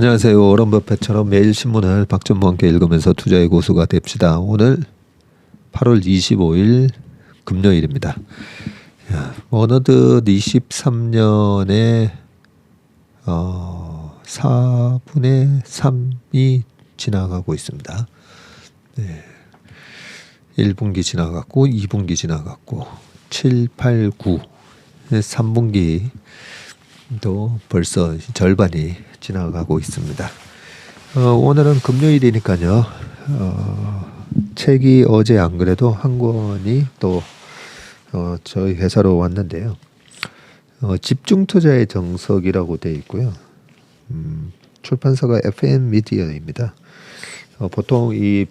안녕하세요. 워런 버핏처럼 매일 신문을 박준범 함께 읽으면서 투자의 고수가 됩시다. 오늘 8월 25일 금요일입니다. 어느덧 23년에 4분의 3이 지나가고 있습니다. 1분기 지나갔고 2분기 지나갔고 7, 8, 9 3분기도 벌써 절반이 지나가고 있습니다. 오늘은 금요일이니까요. 책이 어제 안 그래도 한 권이 또 저희 회사로 왔는데요. 집중투자의 정석이라고 되어 있고요. 출판사가 FM 미디어입니다. 보통 이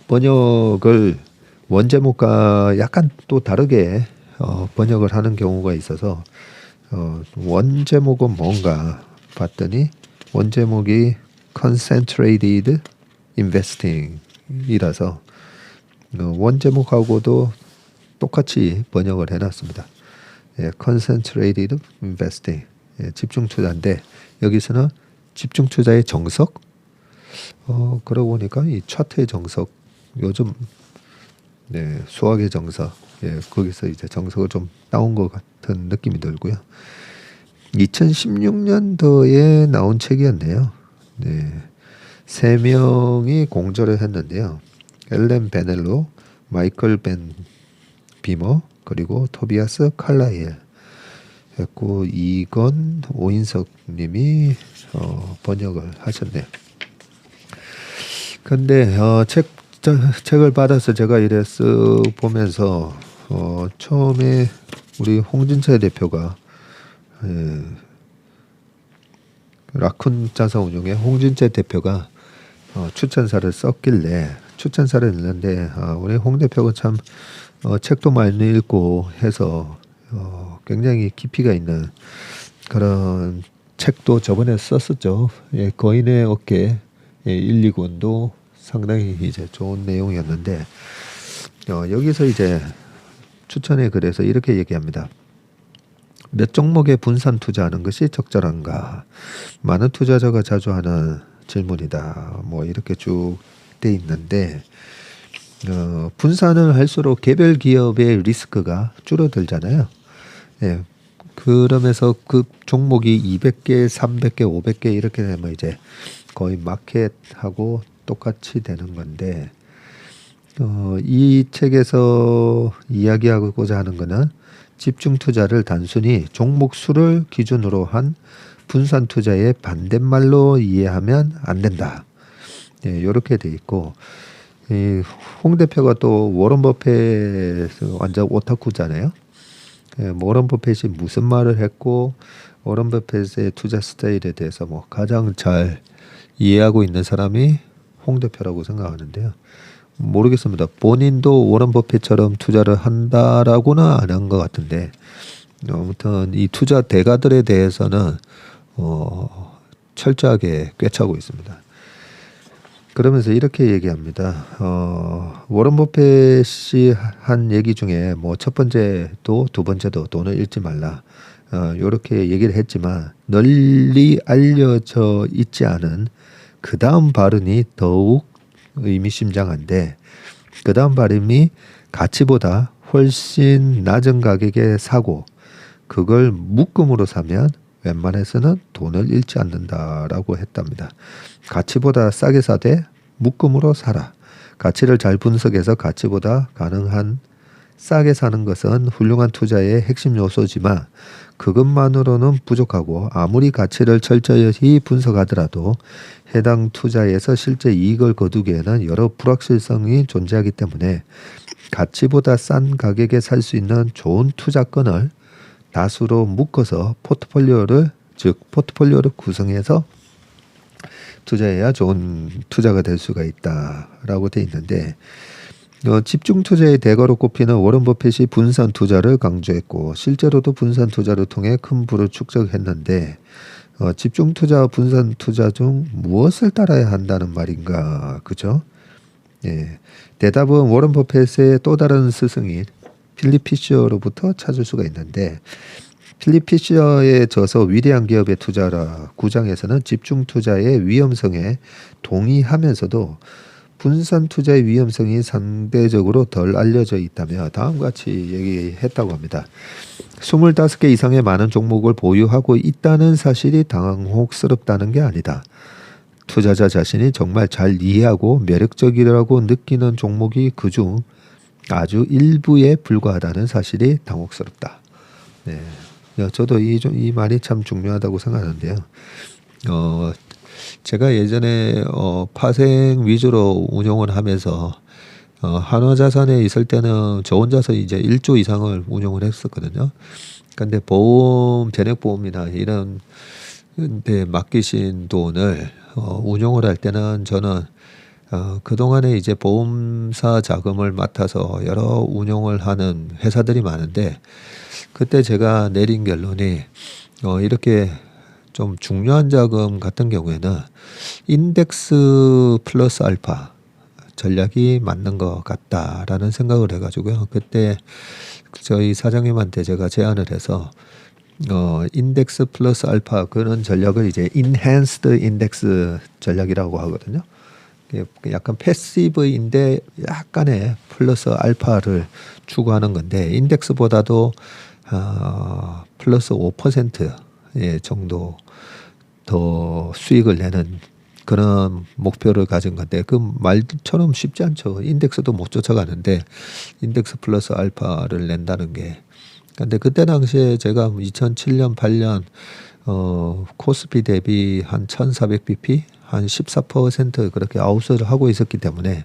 번역을 원제목과 약간 또 다르게 번역을 하는 경우가 있어서 원제목은 뭔가 봤더니 원제목이 Concentrated Investing 이라서 원제목하고도 똑같이 번역을 해놨습니다. Concentrated Investing, 집중 투자인데 여기서는 집중 투자의 정석. 그러고 보니까 이 차트의 정석, 요즘 수학의 정석, 거기서 이제 정석을 좀 따온 것 같은 느낌이 들고요. 2016년도에 나온 책이었네요. 세 명이 공저를 했는데요. 엘렌 베넬로, 마이클 벤 비머, 그리고 토비아스 칼라일 했고 이건 오인석님이 번역을 하셨네요. 근데 책을 받아서 제가 이래 쓱 보면서 처음에 우리 홍진철 대표가 라쿤 자산운용의 홍진철 대표가 추천사를 썼길래 추천사를 읽는데 우리 홍 대표가 참 책도 많이 읽고 해서 굉장히 깊이가 있는 그런 책도 저번에 썼었죠. 거인의 어깨 1, 2권도 상당히 이제 좋은 내용이었는데 여기서 이제 추천에 글에서 이렇게 얘기합니다. 몇 종목에 분산 투자하는 것이 적절한가? 많은 투자자가 자주 하는 질문이다. 뭐 이렇게 쭉 돼 있는데 분산을 할수록 개별 기업의 리스크가 줄어들잖아요. 그러면서 그 종목이 200개, 300개, 500개 이렇게 되면 이제 거의 마켓하고 똑같이 되는 건데 이 책에서 이야기하고자 하는 것은 집중 투자를 단순히 종목 수를 기준으로 한 분산 투자의 반대말로 이해하면 안 된다. 이렇게 돼 있고 홍 대표가 또 워런 버핏 완전 오타쿠잖아요. 워런 버핏이 무슨 말을 했고 워런 버핏의 투자 스타일에 대해서 뭐 가장 잘 이해하고 있는 사람이 홍 대표라고 생각하는데요. 모르겠습니다. 본인도 워런 버핏처럼 투자를 한다라고는 안 한 것 같은데 아무튼 이 투자 대가들에 대해서는 철저하게 꿰차고 있습니다. 그러면서 이렇게 얘기합니다. 워런 버핏이 한 얘기 중에 뭐 첫 번째도 두 번째도 돈을 잃지 말라. 이렇게 얘기를 했지만 널리 알려져 있지 않은 그 다음 발언이 더욱 의미심장한데 그 다음 발음이 가치보다 훨씬 낮은 가격에 사고 그걸 묶음으로 사면 웬만해서는 돈을 잃지 않는다라고 했답니다. 가치보다 싸게 사되 묶음으로 사라. 가치를 잘 분석해서 가치보다 가능한 싸게 사는 것은 훌륭한 투자의 핵심 요소지만 그것만으로는 부족하고 아무리 가치를 철저히 분석하더라도 해당 투자에서 실제 이익을 거두기에는 여러 불확실성이 존재하기 때문에 가치보다 싼 가격에 살 수 있는 좋은 투자권을 다수로 묶어서 포트폴리오를 구성해서 투자해야 좋은 투자가 될 수가 있다라고 돼 있는데 집중 투자의 대가로 꼽히는 워런 버핏이 분산 투자를 강조했고 실제로도 분산 투자를 통해 큰 부를 축적했는데 집중 투자와 분산 투자 중 무엇을 따라야 한다는 말인가, 그죠? 대답은 워런 버핏의 또 다른 스승인 필립 피셔로부터 찾을 수가 있는데 필립 피셔의 저서 위대한 기업에 투자라 9장에서는 집중 투자의 위험성에 동의하면서도 분산 투자의 위험성이 상대적으로 덜 알려져 있다며 다음과 같이 얘기했다고 합니다. 25개 이상의 많은 종목을 보유하고 있다는 사실이 당혹스럽다는 게 아니다. 투자자 자신이 정말 잘 이해하고 매력적이라고 느끼는 종목이 그중 아주 일부에 불과하다는 사실이 당혹스럽다. 네. 저도 이 말이 참 중요하다고 생각하는데요. 제가 예전에 파생 위주로 운용을 하면서 한화자산에 있을 때는 저 혼자서 이제 1조 이상을 운용을 했었거든요. 근데 보험, 전액보험이나 이런 데 맡기신 돈을 운용을 할 때는 저는 그동안에 이제 보험사 자금을 맡아서 여러 운용을 하는 회사들이 많은데 그때 제가 내린 결론이 이렇게 좀 중요한 자금 같은 경우에는 인덱스 플러스 알파 전략이 맞는 것 같다라는 생각을 해가지고요. 그때 저희 사장님한테 제가 제안을 해서 인덱스 플러스 알파 그런 전략을 이제 인핸스드 인덱스 전략이라고 하거든요. 약간 패시브인데 약간의 플러스 알파를 추구하는 건데 인덱스보다도 플러스 5% 정도 더 수익을 내는 그런 목표를 가진 건데 그 말처럼 쉽지 않죠. 인덱스도 못 쫓아가는데 인덱스 플러스 알파를 낸다는 게. 근데 그때 당시에 제가 2007년 8년 코스피 대비 한 1400bp 한 14% 그렇게 아웃을 하고 있었기 때문에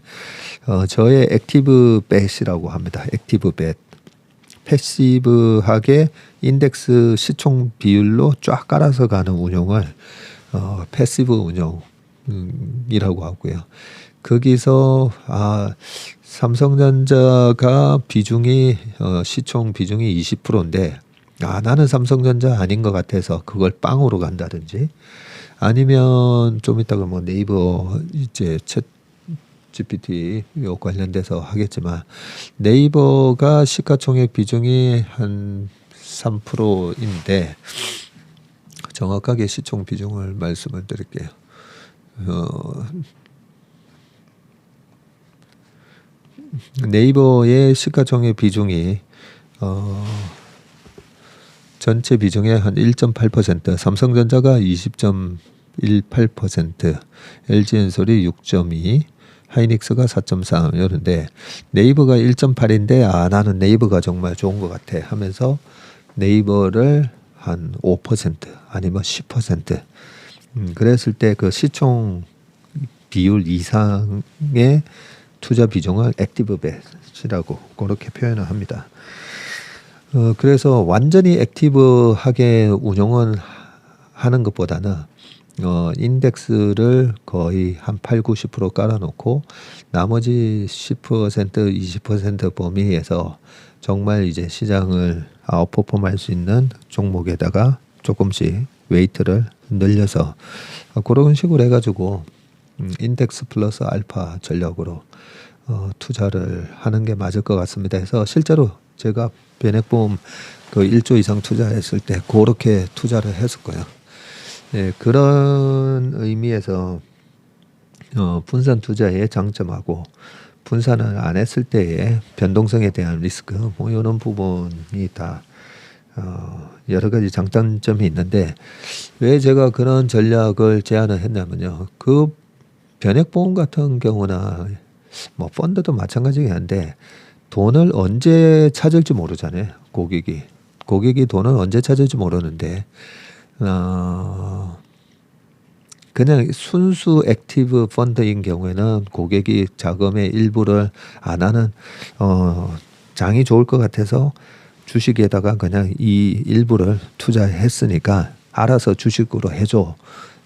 저의 액티브 벳이라고 합니다. 액티브 벳. 패시브하게 인덱스 시총 비율로 쫙 깔아서 가는 운용을 패시브 운용이라고 하고요. 거기서 삼성전자가 비중이 시총 비중이 20%인데 나는 삼성전자 아닌 것 같아서 그걸 빵으로 간다든지 아니면 좀 이따가 뭐 네이버 이제 챗 GPT 요 관련돼서 하겠지만 네이버가 시가총액 비중이 한 3%인데 정확하게 시총 비중을 말씀을 드릴게요. 네이버의 시가총액 비중이 전체 비중의 한 1.8%, 삼성전자가 20.18%, LG엔솔이 6.2, 하이닉스가 4.3 이런데 네이버가 1.8인데 나는 네이버가 정말 좋은 것 같아 하면서 네이버를 한 5% 아니면 10% 그랬을 때 그 시총 비율 이상의 투자 비중을 액티브 벳이라고 그렇게 표현을 합니다. 그래서 완전히 액티브하게 운용을 하는 것보다는 인덱스를 거의 한 8, 90% 깔아놓고 나머지 10%, 20% 범위에서 정말 이제 시장을 아웃퍼폼할 수 있는 종목에다가 조금씩 웨이트를 늘려서 그런 식으로 해가지고 인덱스 플러스 알파 전략으로 투자를 하는 게 맞을 것 같습니다. 해서 실제로 제가 변액보험 그 1조 이상 투자했을 때 그렇게 투자를 했었고요. 네, 그런 의미에서 분산 투자의 장점하고 분산을 안 했을 때의 변동성에 대한 리스크 뭐 이런 부분이 다 여러 가지 장단점이 있는데 왜 제가 그런 전략을 제안을 했냐면요. 그 변액보험 같은 경우나 뭐 펀드도 마찬가지긴 한데 돈을 언제 찾을지 모르잖아요. 고객이 돈을 언제 찾을지 모르는데 그냥 순수 액티브 펀드인 경우에는 고객이 자금의 일부를 안 하는 장이 좋을 것 같아서 주식에다가 그냥 이 일부를 투자했으니까 알아서 주식으로 해줘.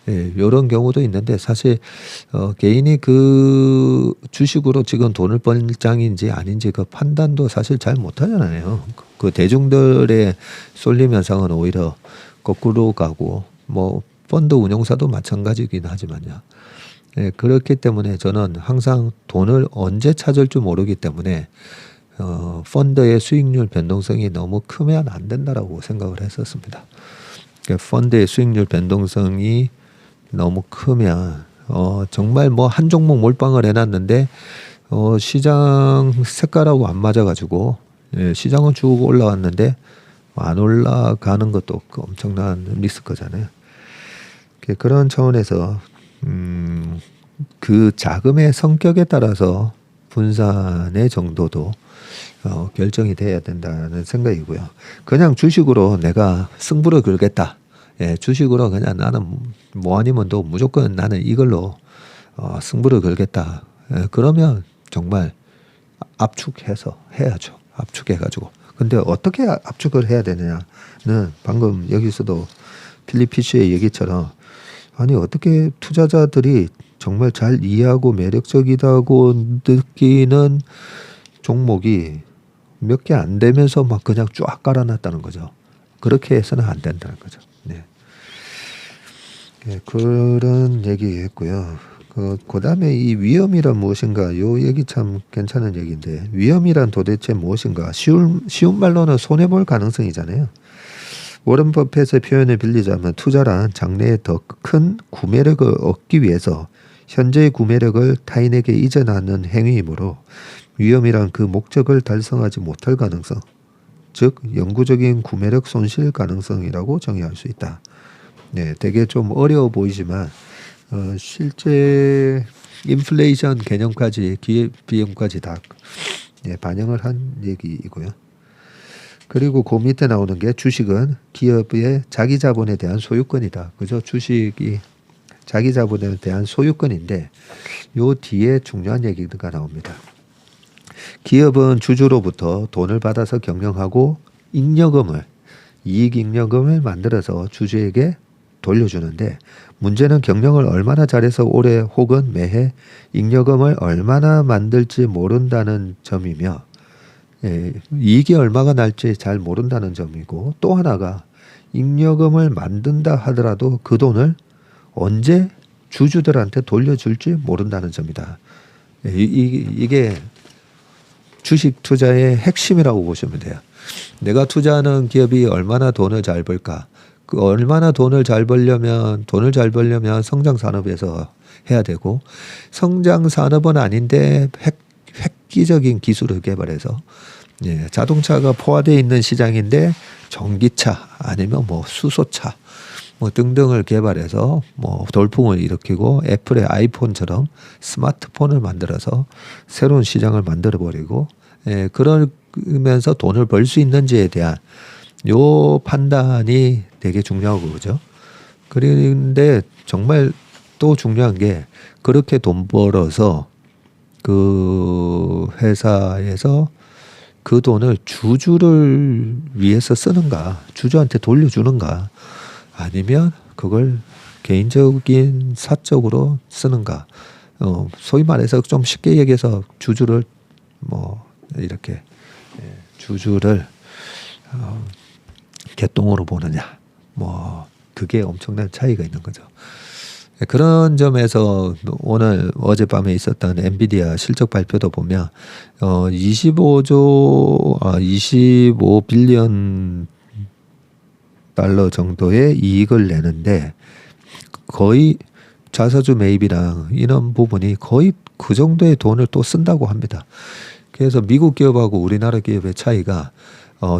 예, 이런 경우도 있는데 사실 개인이 그 주식으로 지금 돈을 벌 장인지 아닌지 그 판단도 사실 잘 못하잖아요. 그 대중들의 쏠림 현상은 오히려 거꾸로 가고 뭐 펀드 운용사도 마찬가지긴 하지만요. 예, 그렇기 때문에 저는 항상 돈을 언제 찾을 줄 모르기 때문에 펀드의 수익률 변동성이 너무 크면 안 된다라고 생각을 했었습니다. 그러니까 펀드의 수익률 변동성이 너무 크면 정말 뭐 한 종목 몰빵을 해놨는데 시장 색깔하고 안 맞아가지고 시장은 쭉 올라왔는데 안 올라가는 것도 엄청난 리스크잖아요. 그런 차원에서 그 자금의 성격에 따라서 분산의 정도도 결정이 돼야 된다는 생각이고요. 그냥 주식으로 내가 승부를 걸겠다. 주식으로 그냥 나는 뭐 아니면 또 무조건 나는 이걸로 승부를 걸겠다. 그러면 정말 압축해서 해야죠. 압축해가지고. 근데 어떻게 압축을 해야 되느냐는 방금 여기서도 필립 피쉬의 얘기처럼 아니 어떻게 투자자들이 정말 잘 이해하고 매력적이다고 느끼는 종목이 몇 개 안 되면서 막 그냥 쫙 깔아놨다는 거죠. 그렇게 해서는 안 된다는 거죠. 네. 그런 얘기했고요. 그다음에 이 위험이란 무엇인가? 요 얘기 참 괜찮은 얘기인데 위험이란 도대체 무엇인가? 쉬운 말로는 손해 볼 가능성이잖아요. 워런 버핏의 표현을 빌리자면 투자란 장래에 더 큰 구매력을 얻기 위해서 현재의 구매력을 타인에게 이전하는 행위이므로 위험이란 그 목적을 달성하지 못할 가능성, 즉 영구적인 구매력 손실 가능성이라고 정의할 수 있다. 네, 되게 좀 어려워 보이지만 실제 인플레이션 개념까지 기회비용까지 다 반영을 한 얘기이고요. 그리고 그 밑에 나오는 게 주식은 기업의 자기 자본에 대한 소유권이다. 그죠? 주식이 자기 자본에 대한 소유권인데 요 뒤에 중요한 얘기가 나옵니다. 기업은 주주로부터 돈을 받아서 경영하고 이익잉여금을 만들어서 주주에게 돌려주는데 문제는 경영을 얼마나 잘해서 올해 혹은 매해 잉여금을 얼마나 만들지 모른다는 점이며 이익이 얼마가 날지 잘 모른다는 점이고 또 하나가 잉여금을 만든다 하더라도 그 돈을 언제 주주들한테 돌려줄지 모른다는 점이다. 이게 주식 투자의 핵심이라고 보시면 돼요. 내가 투자하는 기업이 얼마나 돈을 잘 벌까? 얼마나 돈을 잘 벌려면 성장 산업에서 해야 되고 성장 산업은 아닌데 획기적인 기술을 개발해서 자동차가 포화되어 있는 시장인데 전기차 아니면 뭐 수소차 뭐 등등을 개발해서 뭐 돌풍을 일으키고 애플의 아이폰처럼 스마트폰을 만들어서 새로운 시장을 만들어 버리고 그러면서 돈을 벌 수 있는지에 대한 요 판단이 되게 중요하고 그죠? 그런데 정말 또 중요한 게 그렇게 돈 벌어서 그 회사에서 그 돈을 주주를 위해서 쓰는가, 주주한테 돌려주는가, 아니면 그걸 개인적인 사적으로 쓰는가. 소위 말해서 좀 쉽게 얘기해서 주주를 뭐 이렇게 주주를 개똥으로 보느냐. 뭐 그게 엄청난 차이가 있는 거죠. 그런 점에서 오늘 어젯밤에 있었던 엔비디아 실적 발표도 보면 25빌리언 달러 정도의 이익을 내는데 거의 자사주 매입이랑 이런 부분이 거의 그 정도의 돈을 또 쓴다고 합니다. 그래서 미국 기업하고 우리나라 기업의 차이가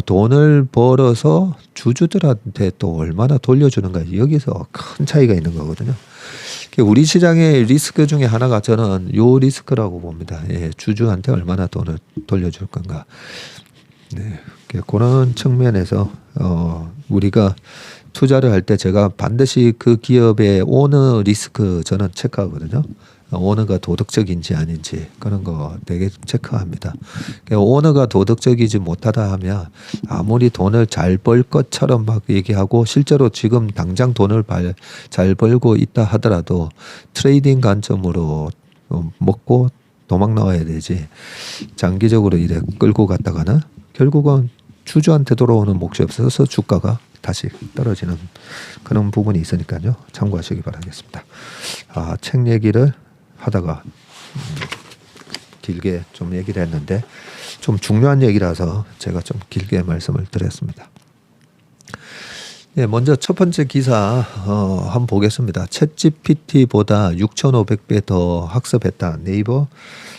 돈을 벌어서 주주들한테 또 얼마나 돌려주는가 여기서 큰 차이가 있는 거거든요. 우리 시장의 리스크 중에 하나가 저는 요 리스크라고 봅니다. 주주한테 얼마나 돈을 돌려줄 건가. 네, 그런 측면에서 우리가 투자를 할 때 제가 반드시 그 기업의 오너 리스크 저는 체크하거든요. 오너가 도덕적인지 아닌지 그런 거 되게 체크합니다. 오너가 도덕적이지 못하다 하면 아무리 돈을 잘 벌 것처럼 막 얘기하고 실제로 지금 당장 돈을 잘 벌고 있다 하더라도 트레이딩 관점으로 먹고 도망 나와야 되지 장기적으로 이래 끌고 갔다가는 결국은 주주한테 돌아오는 몫이 없어서 주가가 다시 떨어지는 그런 부분이 있으니까요. 참고하시기 바라겠습니다. 책 얘기를 하다가 길게 좀 얘기를 했는데 좀 중요한 얘기라서 제가 좀 길게 말씀을 드렸습니다. 예, 먼저 첫 번째 기사 한번 보겠습니다. 챗GPT보다 6,500배 더 학습했다. 네이버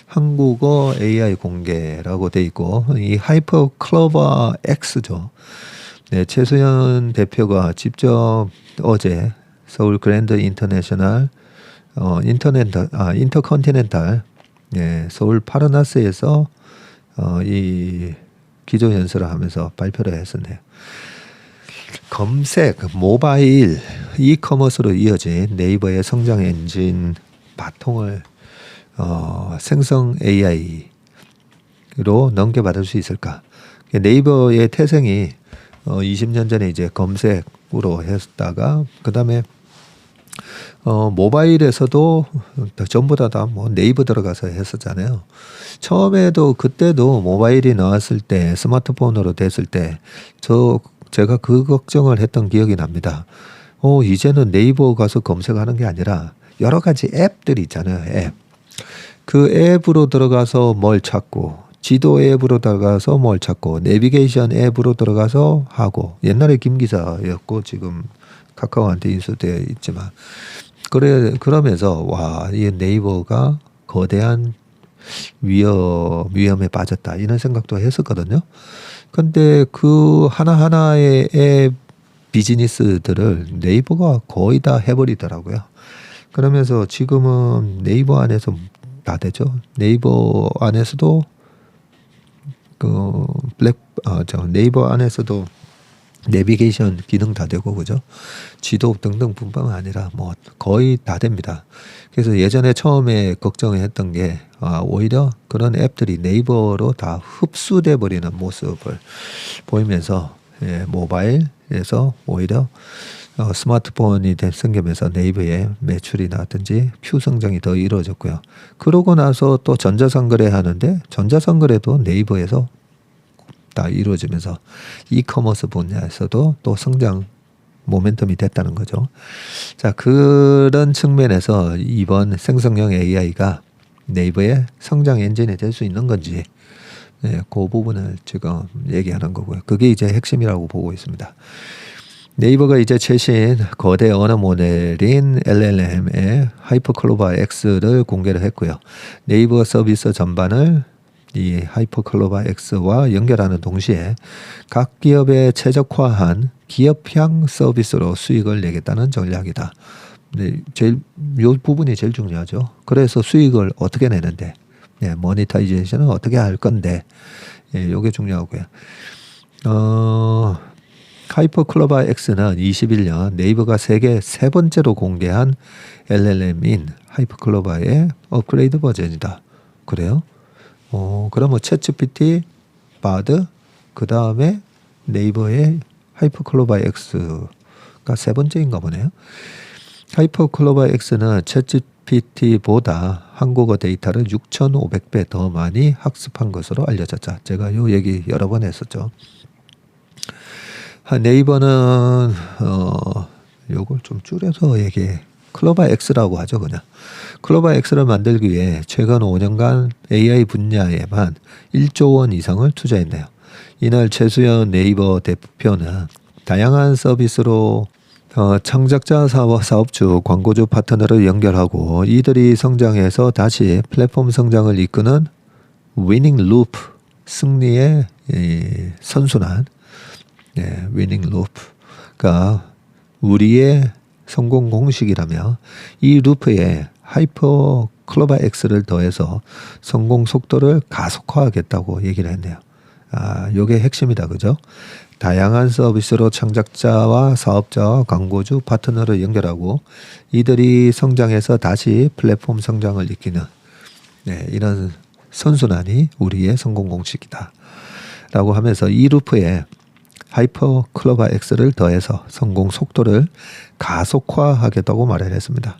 한국어 AI 공개라고 돼 있고 이 하이퍼 클로버 X죠. 네, 최수연 대표가 직접 어제 서울 그랜드 인터내셔널 인터컨티넨탈 서울 파르나스에서 이 기조연설을 하면서 발표를 했었네요. 검색, 모바일, 이커머스로 이어진 네이버의 성장 엔진 바통을 생성 AI로 넘겨받을 수 있을까? 네이버의 태생이 20년 전에 이제 검색으로 했다가 그 다음에 모바일에서도 전부 다 뭐 네이버 들어가서 했었잖아요. 처음에도 그때도 모바일이 나왔을 때 스마트폰으로 됐을 때 제가 그 걱정을 했던 기억이 납니다. 이제는 네이버 가서 검색하는 게 아니라 여러 가지 앱들이 있잖아요. 앱. 그 앱으로 들어가서 뭘 찾고 지도 앱으로 들어가서 뭘 찾고 내비게이션 앱으로 들어가서 하고 옛날에 김 기자였고 지금 카카오한테 인수되어 있지만 그러면서 와, 이 네이버가 거대한 위험에 빠졌다 이런 생각도 했었거든요. 근데 그 하나하나의 앱 비즈니스들을 네이버가 거의 다 해버리더라고요. 그러면서 지금은 네이버 안에서 다 되죠. 네이버 안에서도 네이버 안에서도 내비게이션 기능 다 되고 그죠? 지도 등등뿐만 아니라 뭐 거의 다 됩니다. 그래서 예전에 처음에 걱정했던 게 오히려 그런 앱들이 네이버로 다 흡수돼 버리는 모습을 보이면서 모바일에서 오히려 스마트폰이 생기면서 네이버의 매출이라든지 큐 성장이 더 이루어졌고요. 그러고 나서 또 전자상거래 하는데 전자상거래도 네이버에서 다 이루어지면서 이커머스 분야에서도 또 성장 모멘텀이 됐다는 거죠. 자, 그런 측면에서 이번 생성형 AI가 네이버의 성장 엔진이 될 수 있는 건지 그 부분을 지금 얘기하는 거고요. 그게 이제 핵심이라고 보고 있습니다. 네이버가 이제 최신 거대 언어 모델인 LLM의 하이퍼클로바 X를 공개를 했고요. 네이버 서비스 전반을 이 하이퍼클로바 X와 연결하는 동시에 각 기업에 최적화한 기업형 서비스로 수익을 내겠다는 전략이다. 네, 요 부분이 제일 중요하죠. 그래서 수익을 어떻게 내는데, 모니타이제이션은 어떻게 할 건데, 요게 중요하고요. 하이퍼클로바 X는 21년 네이버가 세계 세 번째로 공개한 LLM인 하이퍼클로바의 업그레이드 버전이다. 그래요? 그러면 챗GPT, 바드, 그 다음에 네이버의 하이퍼클로바 X가 세 번째인가 보네요. 하이퍼클로바 X는 챗GPT보다 한국어 데이터를 6,500배 더 많이 학습한 것으로 알려졌다. 제가 요 얘기 여러 번 했었죠. 네이버는 요걸 좀 줄여서 얘기해. 클로바 X라고 하죠, 그냥. 클로바 X를 만들기 위해 최근 5년간 AI 분야에만 1조 원 이상을 투자했네요. 이날 최수연 네이버 대표는 다양한 서비스로 창작자 사업주, 광고주 파트너를 연결하고 이들이 성장해서 다시 플랫폼 성장을 이끄는 위닝 루프, 승리의 선순환, 위닝 루프가 우리의 성공 공식이라며 이 루프에 하이퍼 클로바 X를 더해서 성공 속도를 가속화하겠다고 얘기를 했네요. 요게 핵심이다, 그죠? 다양한 서비스로 창작자와 사업자와 광고주, 파트너를 연결하고 이들이 성장해서 다시 플랫폼 성장을 이끄는 이런 선순환이 우리의 성공 공식이다. 라고 하면서 이 루프에 하이퍼 클로바 X를 더해서 성공 속도를 가속화하겠다고 말을 했습니다.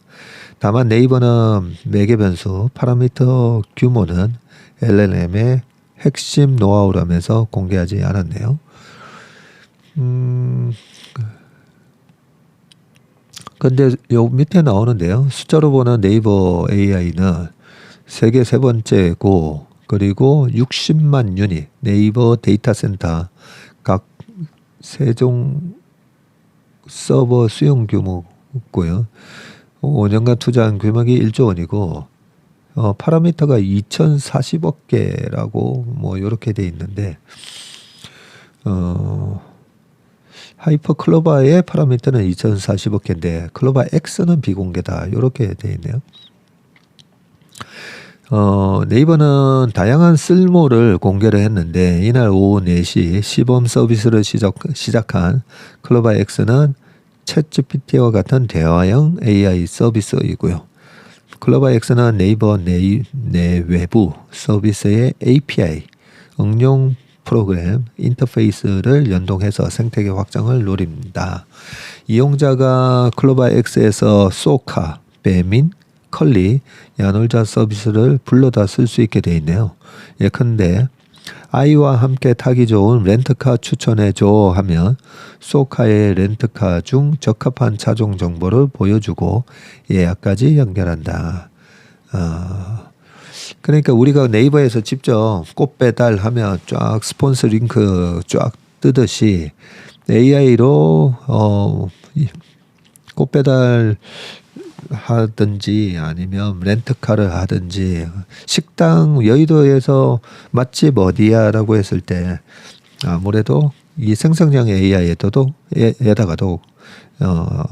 다만 네이버는 매개 변수, 파라미터 규모는 LLM의 핵심 노하우라면서 공개하지 않았네요. 근데 요 밑에 나오는데요. 숫자로 보는 네이버 AI는 세계 세 번째고 그리고 60만 유닛 네이버 데이터 센터 각 세종 서버 수용 규모고요. 5년간 투자한 규모가 1조 원이고 파라미터가 2040억 개라고 뭐 이렇게 돼 있는데 하이퍼 클로바의 파라미터는 2040억 개인데 클로바 X는 비공개다 이렇게 돼 있네요. 네이버는 다양한 쓸모를 공개를 했는데 이날 오후 4시 시범 서비스를 시작한 클로바 X는 챗GPT와 같은 대화형 AI 서비스이고요. 클로바 X는 네이버 내외부 서비스의 API, 응용 프로그램, 인터페이스를 연동해서 생태계 확장을 노립니다. 이용자가 클로바 X에서 소카, 배민, 컬리, 야놀자 서비스를 불러다 쓸 수 있게 되어 있네요. 예컨대 아이와 함께 타기 좋은 렌트카 추천해줘 하면 소카의 렌트카 중 적합한 차종 정보를 보여주고 예약까지 연결한다. 그러니까 우리가 네이버에서 직접 꽃 배달하면 쫙 스폰서 링크 쫙 뜨듯이 AI로 꽃 배달 하든지 아니면 렌트카를 하든지 식당 여의도에서 맛집 어디야라고 했을 때 아무래도 이 생성형 AI에다가도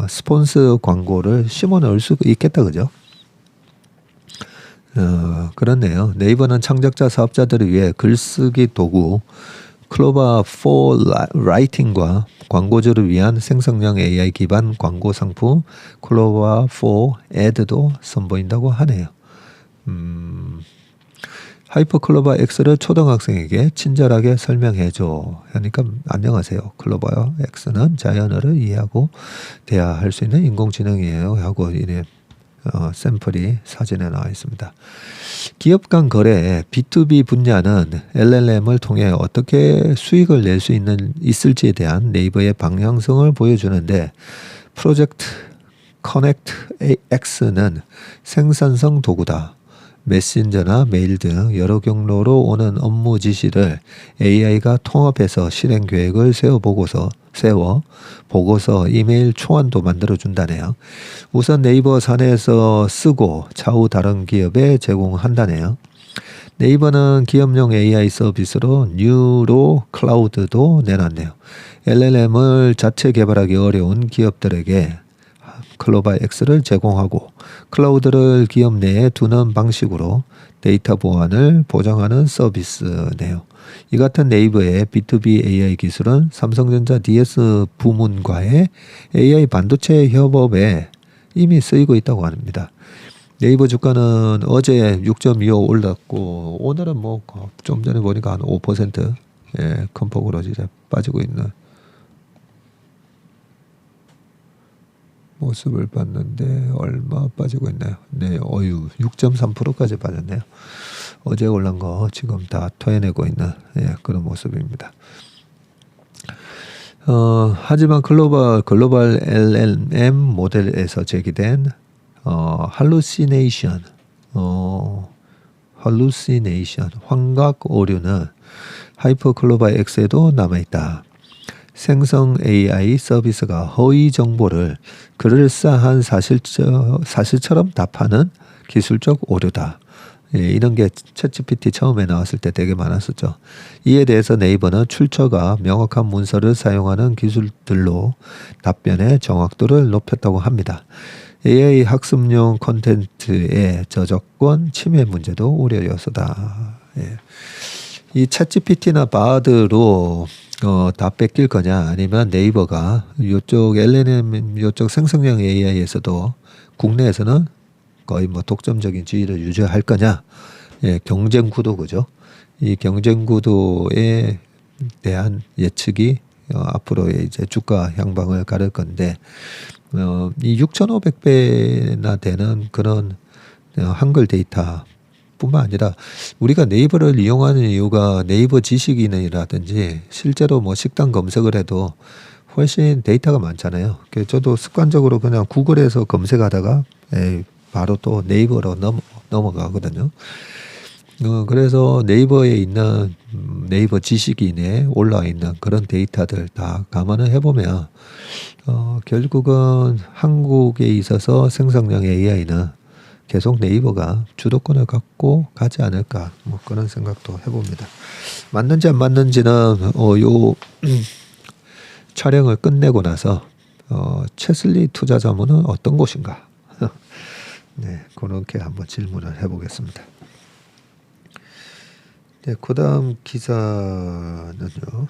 스폰서 광고를 심어 넣을 수 있겠다 그죠? 그렇네요. 네이버는 창작자 사업자들을 위해 글쓰기 도구 클로바 4 라이팅과 광고주를 위한 생성형 AI 기반 광고 상품 클로바 4 애드도 선보인다고 하네요. 하이퍼 클로바 X를 초등학생에게 친절하게 설명해줘. 그러니까 안녕하세요. 클로바 X는 자연어를 이해하고 대화할 수 있는 인공지능이에요. 하고 이래 샘플이 사진에 나와 있습니다. 기업 간 거래 B2B 분야는 LLM을 통해 어떻게 수익을 낼 수 있을지에 대한 네이버의 방향성을 보여주는데 프로젝트 커넥트 X는 생산성 도구다. 메신저나 메일 등 여러 경로로 오는 업무 지시를 AI가 통합해서 실행 계획을 세워 보고서 이메일 초안도 만들어준다네요. 우선 네이버 사내에서 쓰고 차후 다른 기업에 제공한다네요. 네이버는 기업용 AI 서비스로 뉴로 클라우드도 내놨네요. LLM을 자체 개발하기 어려운 기업들에게 클로바 X를 제공하고 클라우드를 기업 내에 두는 방식으로 데이터 보안을 보장하는 서비스네요. 이 같은 네이버의 B2B AI 기술은 삼성전자 DS 부문과의 AI 반도체 협업에 이미 쓰이고 있다고 합니다. 네이버 주가는 어제 6.25 올랐고 오늘은 뭐 좀 전에 보니까 한 5% 큰 폭으로 이제 빠지고 있는 모습을 봤는데 얼마 빠지고 있나요? 네, 6.3%까지 빠졌네요. 어제 올란 거 지금 다 토해내고 있는 그런 모습입니다. 하지만 글로벌 LLM 모델에서 제기된 hallucination, 환각 오류는 하이퍼 클로바 X에도 남아있다. 생성 AI 서비스가 허위 정보를 그럴싸한 사실처럼 답하는 기술적 오류다. 이런 게 챗GPT 처음에 나왔을 때 되게 많았었죠. 이에 대해서 네이버는 출처가 명확한 문서를 사용하는 기술들로 답변의 정확도를 높였다고 합니다. AI 학습용 콘텐츠의 저작권 침해 문제도 우려 요소다. 이 챗GPT나 바드로 다 뺏길 거냐 아니면 네이버가 이쪽 LLM 이쪽 생성형 AI에서도 국내에서는 거의 뭐 독점적인 지위를 유지할 거냐 경쟁 구도 그죠? 이 경쟁 구도에 대한 예측이 앞으로의 이제 주가 향방을 가를 건데 이 6,500배나 되는 그런 한글 데이터 뿐만 아니라 우리가 네이버를 이용하는 이유가 네이버 지식인이라든지 실제로 뭐 식당 검색을 해도 훨씬 데이터가 많잖아요. 그래서 저도 습관적으로 그냥 구글에서 검색하다가 바로 또 네이버로 넘어가거든요. 그래서 네이버에 있는 네이버 지식인에 올라와 있는 그런 데이터들 다 감안을 해보면 결국은 한국에 있어서 생성형 AI는 계속 네이버가 주도권을 갖고 가지 않을까 뭐 그런 생각도 해봅니다. 맞는지 안 맞는지는 요 촬영을 끝내고 나서 채슬리 투자자문은 어떤 곳인가? 네, 그렇게 한번 질문을 해보겠습니다. 네, 그다음 기사는요.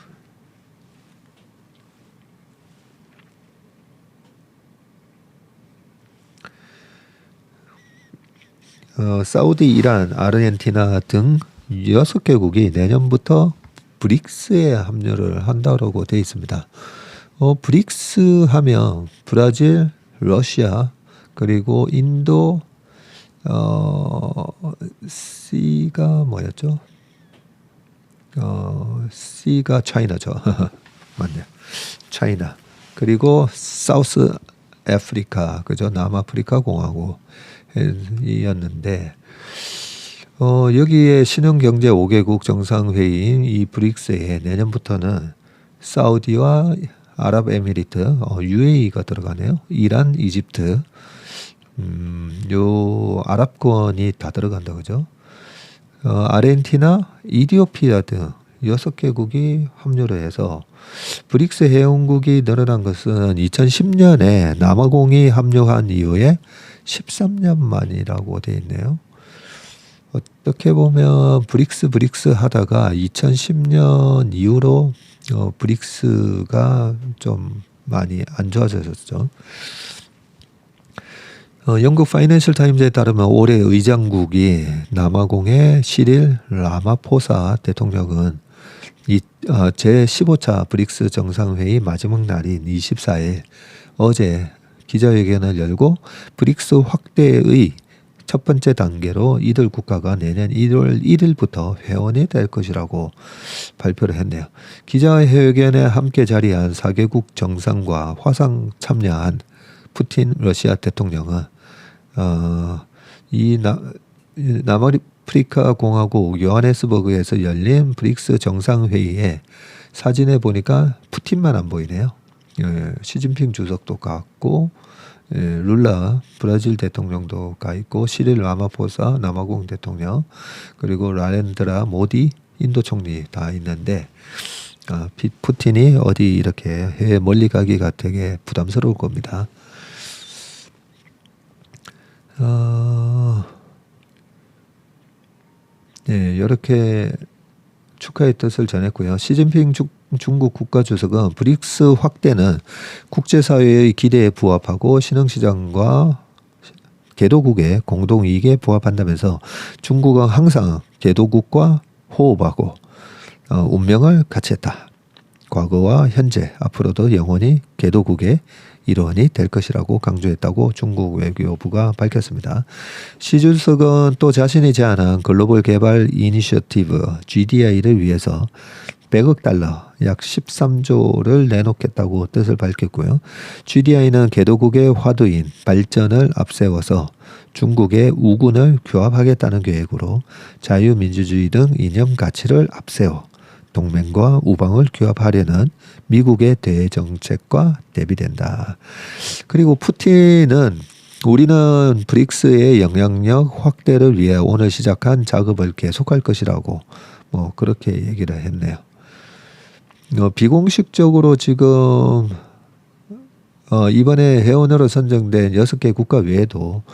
사우디, 이란, 아르헨티나 등 6개국이 내년부터 브릭스에 합류를 한다고 되어 있습니다. 브릭스 하면 브라질, 러시아, 그리고 인도, C가 뭐였죠? C가 차이나죠. 맞네요. 차이나. 그리고 사우스 아프리카, 그죠? 남아프리카 공화국이었는데, 여기에 신흥경제 5개국 정상회의인 이 브릭스에 내년부터는 사우디와 아랍에미리트, UAE가 들어가네요. 이란, 이집트, 요 아랍권이 다 들어간다, 그죠? 아르헨티나, 이디오피아 등 6개국이 합류를 해서 브릭스 회원국이 늘어난 것은 2010년에 남아공이 합류한 이후에 13년 만이라고 되어 있네요. 어떻게 보면 브릭스 하다가 2010년 이후로 브릭스가 좀 많이 안 좋아졌었죠. 영국 파이낸셜 타임즈에 따르면 올해 의장국이 남아공의 시릴 라마포사 대통령은 제15차 브릭스 정상회의 마지막 날인 24일 어제 기자회견을 열고 브릭스 확대의 첫 번째 단계로 이들 국가가 내년 1월 1일부터 회원이 될 것이라고 발표를 했네요. 기자회견에 함께 자리한 4개국 정상과 화상 참여한 푸틴 러시아 대통령은 이 남아프리카 공화국 요하네스버그에서 열린 브릭스 정상회의에 사진에 보니까 푸틴만 안 보이네요. 시진핑 주석도 갔고, 룰라 브라질 대통령도 가 있고, 시릴 라마포사 남아공 대통령, 그리고 라렌드라 모디 인도 총리 다 있는데, 푸틴이 어디 이렇게 해외 멀리 가기가 되게 부담스러울 겁니다. 네, 이렇게 축하의 뜻을 전했고요. 시진핑 중국 국가주석은 브릭스 확대는 국제사회의 기대에 부합하고 신흥시장과 개도국의 공동이익에 부합한다면서 중국은 항상 개도국과 호흡하고 운명을 같이 했다. 과거와 현재, 앞으로도 영원히 개도국의 일원이 될 것이라고 강조했다고 중국 외교부가 밝혔습니다. 시 주석은 또 자신이 제안한 글로벌 개발 이니셔티브 GDI를 위해서 100억 달러, 약 13조를 내놓겠다고 뜻을 밝혔고요. GDI는 개도국의 화두인 발전을 앞세워서 중국의 우군을 규합하겠다는 계획으로 자유민주주의 등 이념 가치를 앞세워 동맹과 우방을 규합하려는 미국의 대정책과 대비된다. 그리고 푸틴은 우리는 브릭스의 영향력 확대를 위해 오늘 시작한 작업을 계속할 것이라고 뭐 그렇게 얘기를 했네요. 비공식적으로 지금 이번에 회원으로 선정된 6개 국가 외에도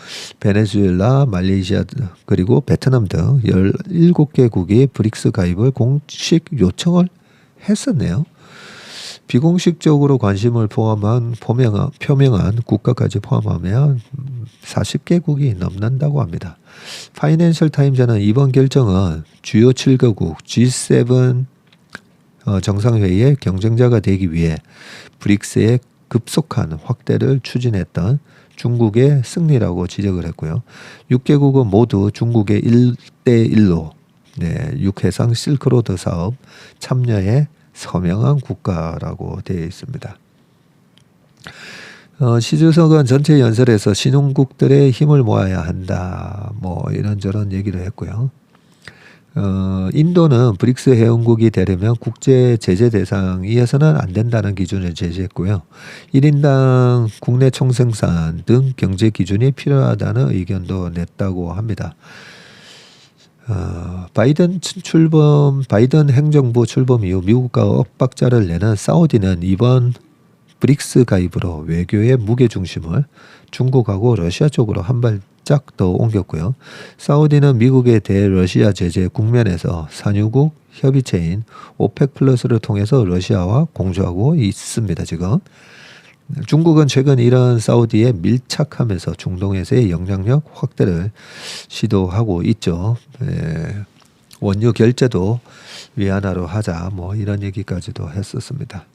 베네수엘라, 말레이시아 그리고 베트남 등 17개국이 브릭스 가입을 공식 요청을 했었네요. 비공식적으로 관심을 표명한 국가까지 포함하면 40개국이 넘는다고 합니다. 파이낸셜 타임즈는 이번 결정은 주요 7개국 G7 정상회의의 경쟁자가 되기 위해 브릭스의 급속한 확대를 추진했던 중국의 승리라고 지적을 했고요. 6개국은 모두 중국의 1대1로 육해상 실크로드 사업 참여에 서명한 국가라고 되어 있습니다. 시 주석은 전체 연설에서 신흥국들의 힘을 모아야 한다. 뭐 이런저런 얘기를 했고요. 인도는 브릭스 회원국이 되려면 국제 제재 대상이어서는 안 된다는 기준을 제시했고요. 1인당 국내 총생산 등 경제 기준이 필요하다는 의견도 냈다고 합니다. 바이든 행정부 출범 이후 미국과 엇박자를 내는 사우디는 이번 브릭스 가입으로 외교의 무게중심을 중국하고 러시아 쪽으로 한 발짝 더 옮겼고요. 사우디는 미국의 대러시아 제재 국면에서 산유국 협의체인 오펙 플러스를 통해서 러시아와 공조하고 있습니다. 지금 중국은 최근 이런 사우디에 밀착하면서 중동에서의 영향력 확대를 시도하고 있죠. 원유 결제도 위안화로 하자 뭐 이런 얘기까지도 했었습니다.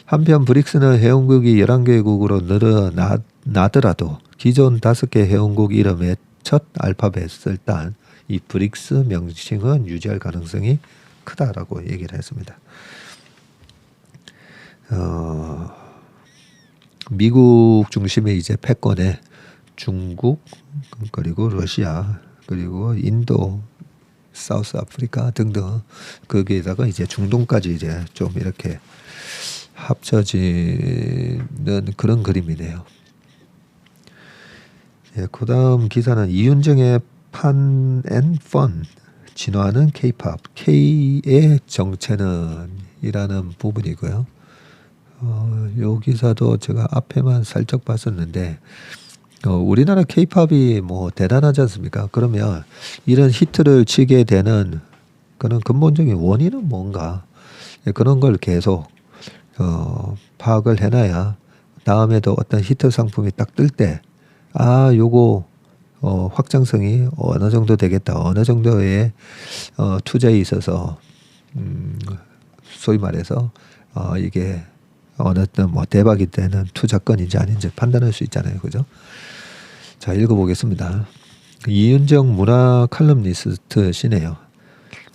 한편 브릭스는 회원국이 11개국으로 늘어나더라도 기존 5개 회원국 이름의 첫 알파벳을 딴 이 브릭스 명칭은 유지할 가능성이 크다라고 얘기를 했습니다. 미국 중심의 이제 패권에 중국 그리고 러시아 그리고 인도 사우스 아프리카 등등 거기에다가 이제 중동까지 이제 좀 이렇게 합쳐지는 그런 그림이네요. 예, 그다음 기사는 이윤정의 판 앤 펀 진화하는 K-팝 K의 정체는 이라는 부분이고요. 요 기사도 제가 앞에만 살짝 봤었는데 우리나라 K-팝이 뭐 대단하지 않습니까? 그러면 이런 히트를 치게 되는 그런 근본적인 원인은 뭔가 그런 걸 계속 파악을 해놔야 다음에도 어떤 히트 상품이 딱 뜰 때 요거 확장성이 어느 정도 되겠다. 어느 정도의 투자에 있어서 소위 말해서 이게 어느 뭐 대박이 되는 투자건인지 아닌지 판단할 수 있잖아요. 그죠? 자, 읽어보겠습니다. 이윤정 문화 칼럼니스트시네요.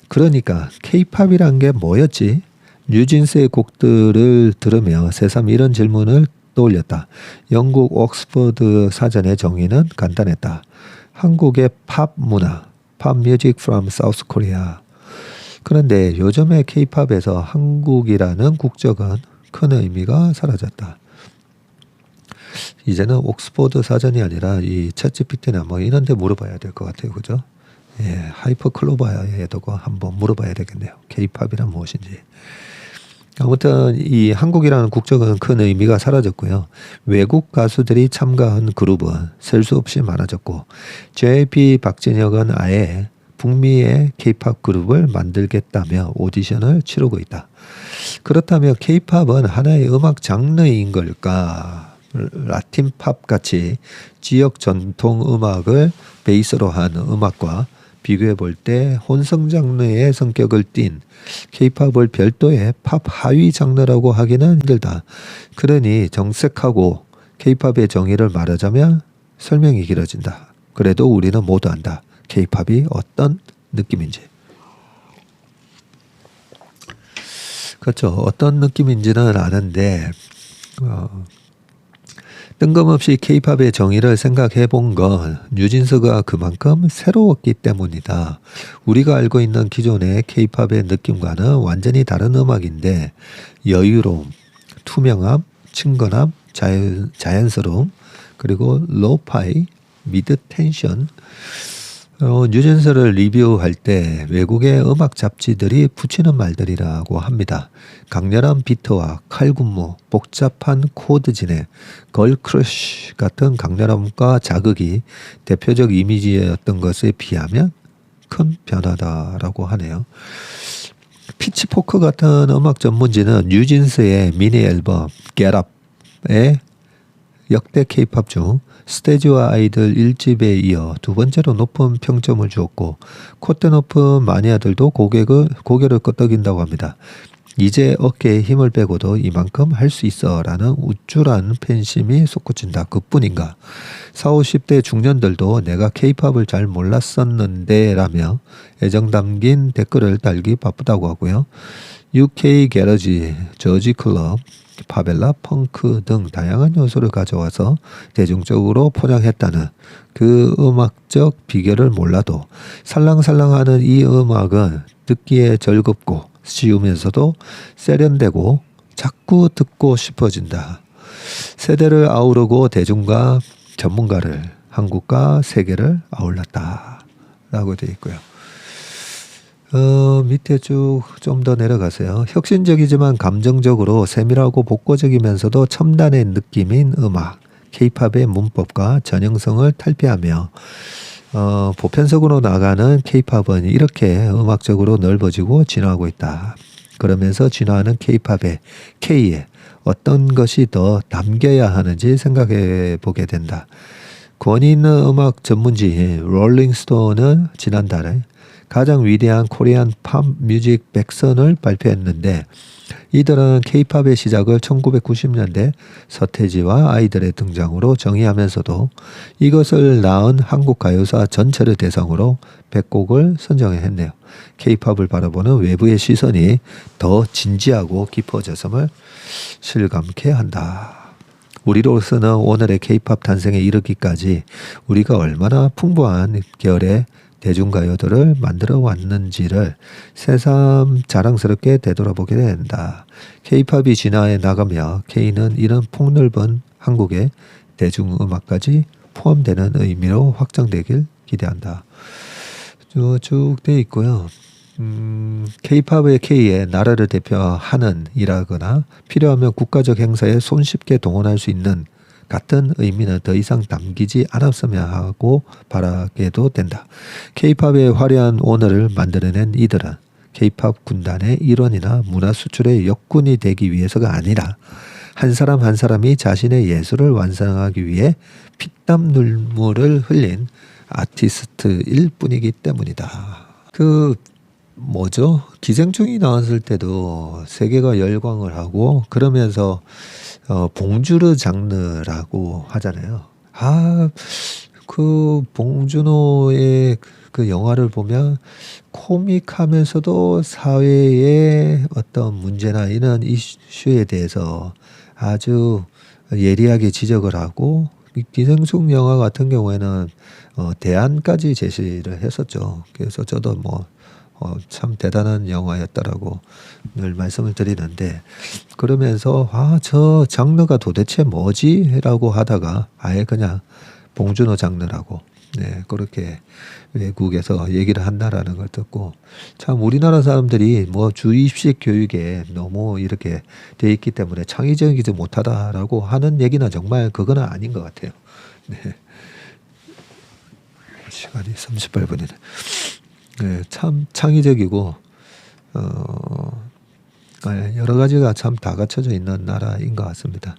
그러니까 K-팝이란 게 뭐였지? 뉴진스의 곡들을 들으며 새삼 이런 질문을 떠올렸다. 영국 옥스퍼드 사전의 정의는 간단했다. 한국의 팝 문화, 팝 뮤직 from South Korea. 그런데 요즘의 K-팝에서 한국이라는 국적은 큰 의미가 사라졌다. 이제는 옥스퍼드 사전이 아니라 이 챗GPT나 뭐 이런 데 물어봐야 될 것 같아요. 그죠? 예, 하이퍼 클로바에도 한번 물어봐야 되겠네요. K-팝이란 무엇인지. 아무튼 이 한국이라는 국적은 큰 의미가 사라졌고요. 외국 가수들이 참가한 그룹은 셀 수 없이 많아졌고 JYP 박진혁은 아예 북미의 K-팝 그룹을 만들겠다며 오디션을 치르고 있다. 그렇다면 K-팝은 하나의 음악 장르인 걸까? 라틴 팝 같이 지역 전통 음악을 베이스로 한 음악과 비교해 볼 때 혼성 장르의 성격을 띤 K-팝을 별도의 팝 하위 장르라고 하기는 힘들다. 그러니 정색하고 K-팝의 정의를 말하자면 설명이 길어진다. 그래도 우리는 모두 안다. K-팝이 어떤 느낌인지. 그렇죠. 어떤 느낌인지는 아는데 뜬금없이 K-팝의 정의를 생각해 본 건 뉴진스가 그만큼 새로웠기 때문이다. 우리가 알고 있는 기존의 K-팝의 느낌과는 완전히 다른 음악인데 여유로움, 투명함, 친근함, 자연스러움, 그리고 로파이, 미드 텐션. 뉴진스를 리뷰할 때 외국의 음악 잡지들이 붙이는 말들이라고 합니다. 강렬한 비트와 칼군무, 복잡한 코드 진행, 걸크러쉬 같은 강렬함과 자극이 대표적 이미지였던 것에 비하면 큰 변화다라고 하네요. 피치포크 같은 음악 전문지는 뉴진스의 미니 앨범 Get Up의 역대 K-팝 중 스테지와 아이들 1집에 이어 두 번째로 높은 평점을 주었고 콧대 높은 마니아들도 고개를 끄덕인다고 합니다. 이제 어깨에 힘을 빼고도 이만큼 할 수 있어 라는 우쭐한 팬심이 솟구친다. 그뿐인가. 40, 50대 중년들도 내가 K-팝을 잘 몰랐었는데 라며 애정 담긴 댓글을 달기 바쁘다고 하고요. UK 게러지, 저지 클럽, 파벨라, 펑크 등 다양한 요소를 가져와서 대중적으로 포장했다는 그 음악적 비결을 몰라도 살랑살랑하는 이 음악은 듣기에 즐겁고 쉬우면서도 세련되고 자꾸 듣고 싶어진다. 세대를 아우르고 대중과 전문가를, 한국과 세계를 아울렀다. 라고 되어 있고요. 밑에 쭉 좀 더 내려가세요. 혁신적이지만 감정적으로 세밀하고 복고적이면서도 첨단의 느낌인 음악, K-팝의 문법과 전형성을 탈피하며 보편적으로 나가는 K-팝은 이렇게 음악적으로 넓어지고 진화하고 있다. 그러면서 진화하는 K-팝의 K에 어떤 것이 더 담겨야 하는지 생각해 보게 된다. 권위 있는 음악 전문지 롤링스톤은 지난달에 가장 위대한 코리안 팝 뮤직 100선을 발표했는데 이들은 K-팝의 시작을 1990년대 서태지와 아이들의 등장으로 정의하면서도 이것을 낳은 한국 가요사 전체를 대상으로 100곡을 선정했네요. K-팝을 바라보는 외부의 시선이 더 진지하고 깊어졌음을 실감케 한다. 우리로서는 오늘의 K-팝 탄생에 이르기까지 우리가 얼마나 풍부한 계열의 대중가요들을 만들어 왔는지를 새삼 자랑스럽게 되돌아보게 된다. K-팝이 진화해 나가며 K는 이런 폭넓은 한국의 대중음악까지 포함되는 의미로 확장되길 기대한다. 쭉 돼 있고요. K-팝의 K에 나라를 대표하는 이라거나 필요하면 국가적 행사에 손쉽게 동원할 수 있는 같은 의미는 더 이상 담기지 않았으면 하고 바라게도 된다. K-팝의 화려한 오늘을 만들어낸 이들은 K-팝 군단의 일원이나 문화 수출의 역군이 되기 위해서가 아니라 한 사람 한 사람이 자신의 예술을 완성하기 위해 피땀 눈물을 흘린 아티스트일 뿐이기 때문이다. 기생충이 나왔을 때도 세계가 열광을 하고 그러면서 봉주르 장르라고 하잖아요. 그 봉준호의 그 영화를 보면 코믹하면서도 사회의 어떤 문제나 이런 이슈에 대해서 아주 예리하게 지적을 하고 기생충 영화 같은 경우에는 대안까지 제시를 했었죠. 그래서 저도 참 대단한 영화였다라고 늘 말씀을 드리는데 그러면서 저 장르가 도대체 뭐지? 라고 하다가 아예 그냥 봉준호 장르라고 그렇게 외국에서 얘기를 한다라는 걸 듣고 참 우리나라 사람들이 주입식 교육에 너무 이렇게 돼 있기 때문에 창의적이지 못하다라고 하는 얘기는 정말 그거는 아닌 것 같아요. 네. 시간이 38분이네. 네, 참 창의적이고 여러 가지가 참 다 갖춰져 있는 나라인 것 같습니다.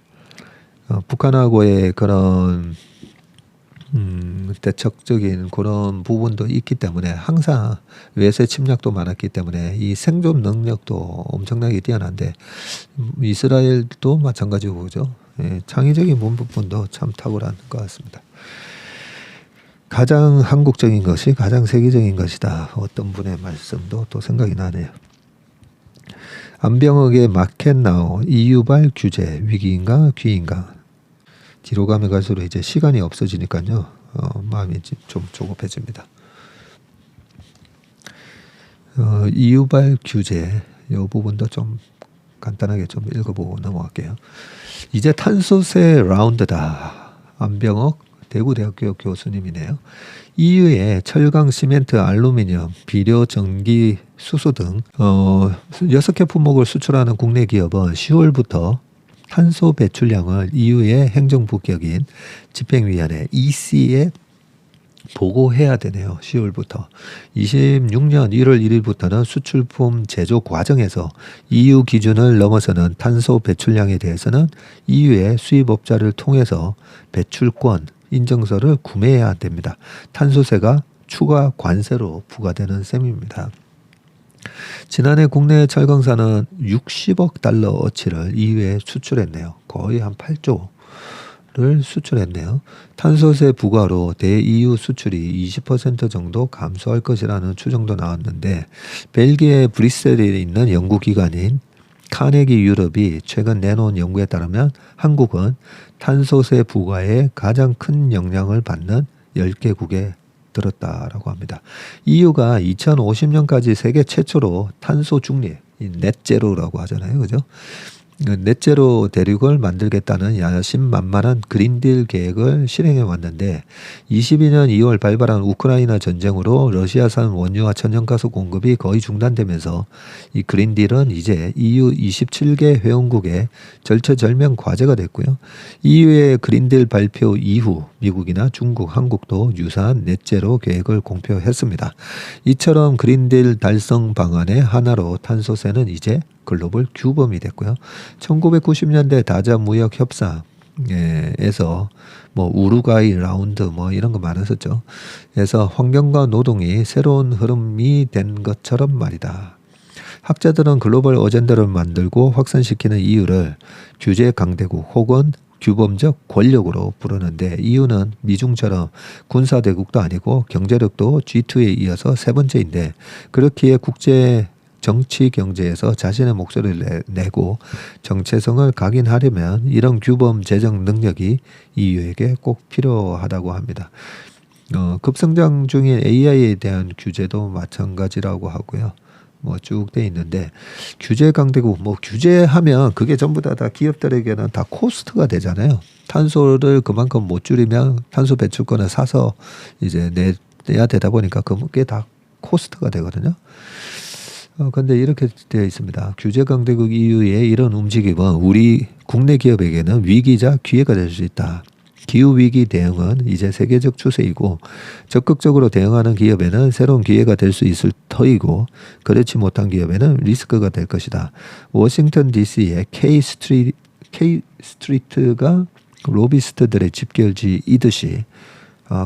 북한하고의 그런 대척적인 그런 부분도 있기 때문에 항상 외세 침략도 많았기 때문에 이 생존 능력도 엄청나게 뛰어난데 이스라엘도 마찬가지고 그죠? 예, 창의적인 부분도 참 탁월한 것 같습니다. 가장 한국적인 것이 가장 세계적인 것이다. 어떤 분의 말씀도 또 생각이 나네요. 안병옥의 마켓나우 이유발 규제 위기인가 귀인가. 뒤로 가면 갈수록 이제 시간이 없어지니까요. 마음이 좀 조급해집니다. 이유발 규제 이 부분도 좀 간단하게 좀 읽어보고 넘어갈게요. 이제 탄소세 라운드다. 안병옥 대구대학교 교수님이네요. EU의 철강, 시멘트, 알루미늄, 비료, 전기, 수소 등 6개 품목을 수출하는 국내 기업은 10월부터 탄소 배출량을 EU의 행정부 격인 집행위원회 EC에 보고해야 되네요. 10월부터. 26년 1월 1일부터는 수출품 제조 과정에서 EU 기준을 넘어서는 탄소 배출량에 대해서는 EU의 수입업자를 통해서 배출권 인증서를 구매해야 됩니다. 탄소세가 추가 관세로 부과되는 셈입니다. 지난해 국내 철강사는 60억 달러 어치를 EU에 수출했네요. 거의 한 8조를 EU를 수출했네요. 탄소세 부과로 대EU 수출이 20% 정도 감소할 것이라는 추정도 나왔는데 벨기에 브뤼셀에 있는 연구기관인 카네기 유럽이 최근 내놓은 연구에 따르면 한국은 탄소세 부과에 가장 큰 영향을 받는 10개국에 들었다라고 합니다. EU가 2050년까지 세계 최초로 탄소 중립, 넷제로라고 하잖아요. 그죠? 넷제로 대륙을 만들겠다는 야심만만한 그린딜 계획을 실행해 왔는데 22년 2월 발발한 우크라이나 전쟁으로 러시아산 원유와 천연가스 공급이 거의 중단되면서 이 그린딜은 이제 EU 27개 회원국의 절체절명 과제가 됐고요. EU의 그린딜 발표 이후 미국이나 중국, 한국도 유사한 넷제로 계획을 공표했습니다. 이처럼 그린딜 달성 방안의 하나로 탄소세는 이제 글로벌 규범이 됐고요. 1990년대 다자 무역 협상에서 뭐 우루과이 라운드 뭐 이런 거 많았었죠. 그래서 환경과 노동이 새로운 흐름이 된 것처럼 말이다. 학자들은 글로벌 어젠다를 만들고 확산시키는 EU를 규제 강대국 혹은 규범적 권력으로 부르는데 EU는 미중처럼 군사대국도 아니고 경제력도 G2에 이어서 세 번째인데 그렇기에 국제 정치 경제에서 자신의 목소리를 내고 정체성을 각인하려면 이런 규범 제정 능력이 EU에게 꼭 필요하다고 합니다. 급성장 중인 AI에 대한 규제도 마찬가지라고 하고요. 뭐 쭉 돼 있는데 규제 강대국 뭐 규제하면 그게 전부 다 기업들에게는 다 코스트가 되잖아요. 탄소를 그만큼 못 줄이면 탄소 배출권을 사서 이제 내야 되다 보니까 그게 다 코스트가 되거든요. 근데 이렇게 되어 있습니다. 규제 강대국 EU의 이런 움직임은 우리 국내 기업에게는 위기자 기회가 될 수 있다. 기후위기 대응은 이제 세계적 추세이고 적극적으로 대응하는 기업에는 새로운 기회가 될 수 있을 터이고 그렇지 못한 기업에는 리스크가 될 것이다. 워싱턴 DC의 K 스트리트가 로비스트들의 집결지이듯이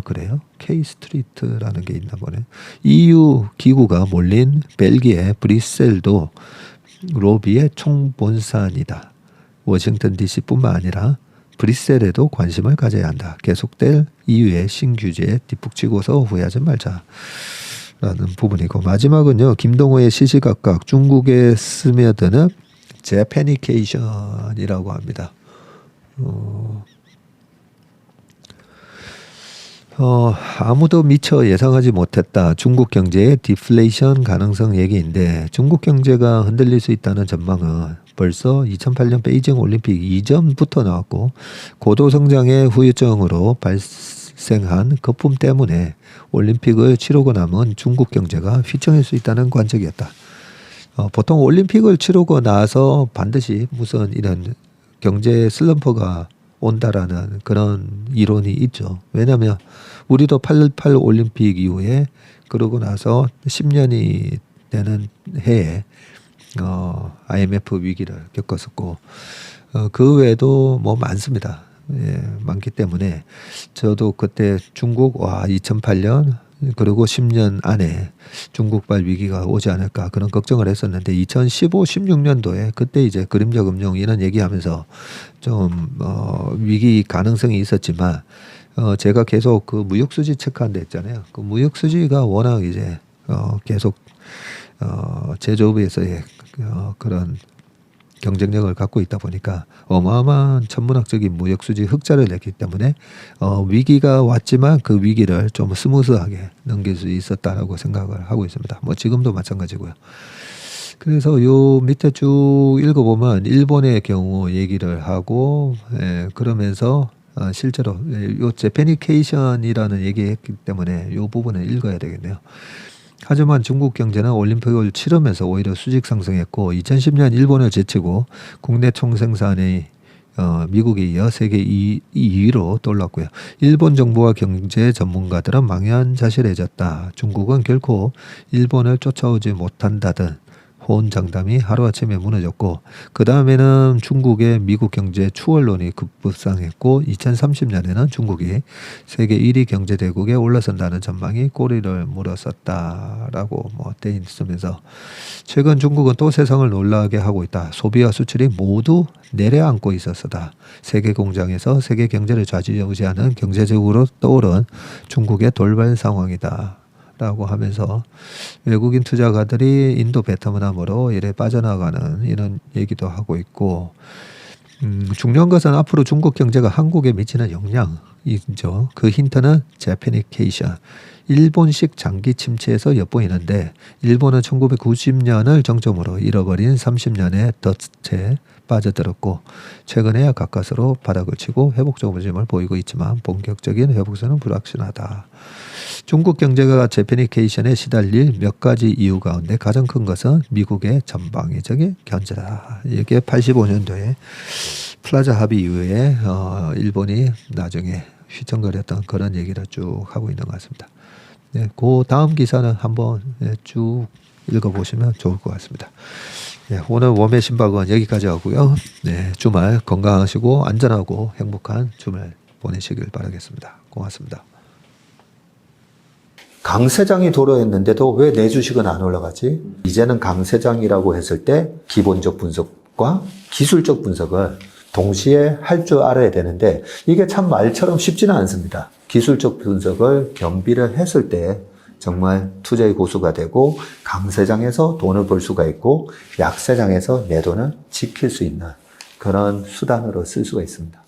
그래요? K 스트리트라는 게 있나 보네. EU 기구가 몰린 벨기에 브뤼셀도 로비의 총본산이다. 워싱턴 DC뿐만 아니라 브뤼셀에도 관심을 가져야 한다. 계속될 EU의 신규제에 뒷북치고서 후회하지 말자. 라는 부분이고 마지막은요. 김동호의 시시각각 중국에 스며드는 재패니케이션이라고 합니다. 아무도 미처 예상하지 못했다. 중국 경제의 디플레이션 가능성 얘기인데 중국 경제가 흔들릴 수 있다는 전망은 벌써 2008년 베이징 올림픽 이전부터 나왔고 고도 성장의 후유증으로 발생한 거품 때문에 올림픽을 치르고 남은 중국 경제가 휘청일 수 있다는 관측이었다. 보통 올림픽을 치르고 나서 반드시 무슨 이런 경제 슬럼프가 온다라는 그런 이론이 있죠. 왜냐하면 우리도 8.18 올림픽 이후에 그러고 나서 10년이 되는 해에 IMF 위기를 겪었었고 그 외에도 뭐 많습니다. 예, 많기 때문에 저도 그때 중국 2008년 그리고 10년 안에 중국발 위기가 오지 않을까 그런 걱정을 했었는데 2015, 16년도에 그때 이제 그림자 금융 이런 얘기하면서 좀 위기 가능성이 있었지만 제가 계속 그 무역 수지 체크한 데 있잖아요. 그 무역 수지가 워낙 이제 계속 제조업에서의 그런 경쟁력을 갖고 있다 보니까 어마어마한 천문학적인 무역수지 흑자를 냈기 때문에 위기가 왔지만 그 위기를 좀 스무스하게 넘길 수 있었다라고 생각을 하고 있습니다. 뭐 지금도 마찬가지고요. 그래서 요 밑에 쭉 읽어보면 일본의 경우 얘기를 하고 그러면서 실제로 요 재패니케이션이라는 얘기했기 때문에 요 부분을 읽어야 되겠네요. 하지만 중국 경제는 올림픽을 치르면서 오히려 수직 상승했고 2010년 일본을 제치고 국내 총생산의 미국에 이어 세계 2위로 떠올랐고요. 일본 정부와 경제 전문가들은 망연자실해졌다. 중국은 결코 일본을 쫓아오지 못한다든 호언장담이 하루아침에 무너졌고 그 다음에는 중국의 미국 경제 추월론이 급부상했고 2030년에는 중국이 세계 1위 경제대국에 올라선다는 전망이 꼬리를 물었었다라고 돼 있으면서 최근 중국은 또 세상을 놀라게 하고 있다. 소비와 수출이 모두 내려앉고 있었다. 세계 공장에서 세계 경제를 좌지우지하는 경제적으로 떠오른 중국의 돌발 상황이다. 라고 하면서 외국인 투자가들이 인도 베트남으로 이래 빠져나가는 이런 얘기도 하고 있고 중요한 것은 앞으로 중국 경제가 한국에 미치는 영향이죠. 그 힌트는 재패니케이션, 일본식 장기 침체에서 엿보이는데 일본은 1990년을 정점으로 잃어버린 30년의 덫에 빠져들었고 최근에야 가까스로 바닥을 치고 회복적 움직임을 보이고 있지만 본격적인 회복세는 불확실하다. 중국 경제가 재패니케이션에 시달릴 몇 가지 이유 가운데 가장 큰 것은 미국의 전방위적인 견제다. 이게 85년도에 플라자 합의 이후에 일본이 나중에 휘청거렸던 그런 얘기를 쭉 하고 있는 것 같습니다. 네, 그 다음 기사는 한번 쭉 읽어보시면 좋을 것 같습니다. 네, 오늘 웜의 신박은 여기까지 하고요. 네, 주말 건강하시고 안전하고 행복한 주말 보내시길 바라겠습니다. 고맙습니다. 강 세장이 도로했는데도 왜 내 주식은 안 올라가지? 이제는 강 세장이라고 했을 때 기본적 분석과 기술적 분석을 동시에 할 줄 알아야 되는데 이게 참 말처럼 쉽지는 않습니다. 기술적 분석을 겸비를 했을 때 정말 투자의 고수가 되고 강세장에서 돈을 벌 수가 있고 약세장에서 내 돈을 지킬 수 있는 그런 수단으로 쓸 수가 있습니다.